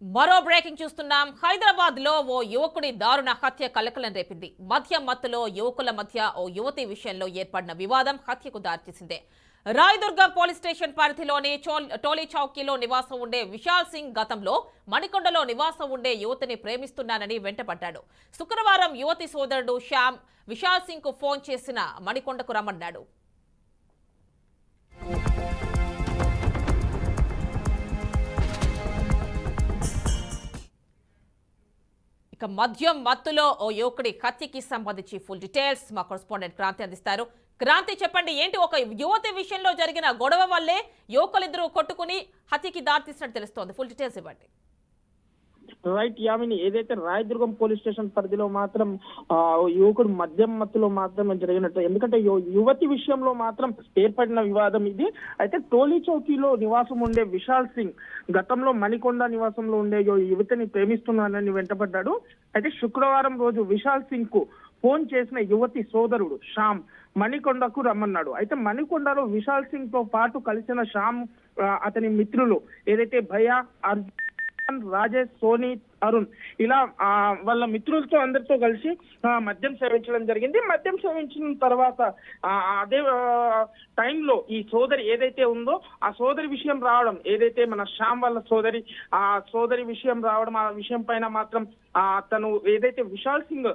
మరో బ్రేకింగ్ చూస్తున్నాం. హైదరాబాద్ లో ఓ యువకుడి దారుణ హత్య కలకలం రేపింది. మద్యం మత్తులో యువకుల మధ్య ఓ యువతి విషయంలో ఏర్పడిన వివాదం హత్యకు దారితీసింది. రాయదుర్గం పోలీస్ స్టేషన్ పరిధిలోని టోలీ చౌకీలో నివాసం ఉండే విశాల్ సింగ్ గతంలో మణికొండలో నివాసం ఉండే యువతిని ప్రేమిస్తున్నానని వెంటపడ్డాడు. శుక్రవారం యువతి సోదరుడు శ్యామ్ విశాల్ సింగ్ కు ఫోన్ చేసిన మణికొండకు రమ్మన్నాడు. మద్యం మత్తులో ఓ యువకుడి హత్యకి సంబంధించి ఫుల్ డీటెయిల్స్ మా కరెస్పాండెంట్ క్రాంతి అందిస్తారు. క్రాంతి, చెప్పండి, ఏంటి ఒక యువతి విషయంలో జరిగిన గొడవ వల్లే యువకులిద్దరూ కొట్టుకుని హత్యకి దారితీసినట్టు తెలుస్తోంది. ఫుల్ డీటెయిల్స్ ఇవ్వండి. రైట్ యామిని, ఏదైతే రాయదుర్గం పోలీస్ స్టేషన్ పరిధిలో మాత్రం యువకుడు మద్యం మత్తులో మాత్రమే జరిగినట్టు, ఎందుకంటే యువతి విషయంలో మాత్రం ఏర్పడిన వివాదం ఇది. అయితే టోలీ చౌకీలో నివాసం ఉండే విశాల్ సింగ్ గతంలో మణికొండ నివాసంలో ఉండే యువతిని ప్రేమిస్తున్నానని వెంటపడ్డాడు. అయితే శుక్రవారం రోజు విశాల్ సింగ్ కు ఫోన్ చేసిన యువతి సోదరుడు శ్యామ్ మణికొండకు రమ్మన్నాడు. అయితే మణికొండలో విశాల్ సింగ్ తో పాటు కలిసిన శ్యామ్ అతని మిత్రులు ఏదైతే భయ, రాజేష్, సోనీ, అరుణ్ ఇలా వాళ్ళ మిత్రులతో అందరితో కలిసి మద్యం సేవించడం జరిగింది. మద్యం సేవించిన తర్వాత అదే టైంలో ఈ సోదరి ఏదైతే ఉందో ఆ సోదరి విషయం రావడం, ఏదైతే మన శ్యామ్ వాళ్ళ సోదరి ఆ సోదరి విషయం రావడం, ఆ విషయం పైన మాత్రం తను ఏదైతే విశాల్ సింగ్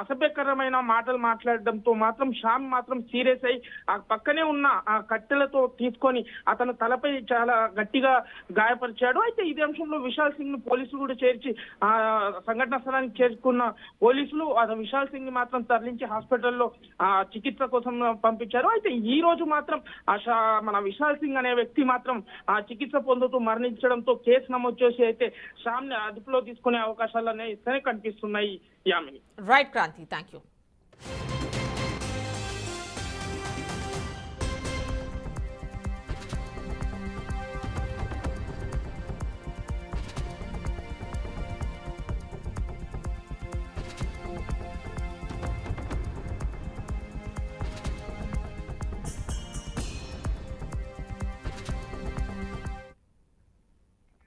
అసభ్యకరమైన మాటలు మాట్లాడడంతో మాత్రం శ్యామ్ మాత్రం సీరియస్ అయి ఆ పక్కనే ఉన్న ఆ కట్టెలతో తీసుకొని అతను తలపై చాలా గట్టిగా గాయపరిచాడు. అయితే ఇదే అంశంలో విశాల్ సింగ్ ను పోలీసులు కూడా చేర్చి సంఘటన స్థలానికి చేరుకున్న పోలీసులు విశాల్ సింగ్ ని మాత్రం తరలించి హాస్పిటల్లో చికిత్స కోసం పంపించారు. అయితే ఈ రోజు మాత్రం మన విశాల్ సింగ్ అనే వ్యక్తి మాత్రం చికిత్స పొందుతూ మరణించడంతో కేసు నమోదు చేసి అయితే శ్యామ్ ని అదుపులో తీసుకునే అవకాశాలు అనేవి కనిపిస్తున్నాయి. Yamini. Right Kranti, thank you.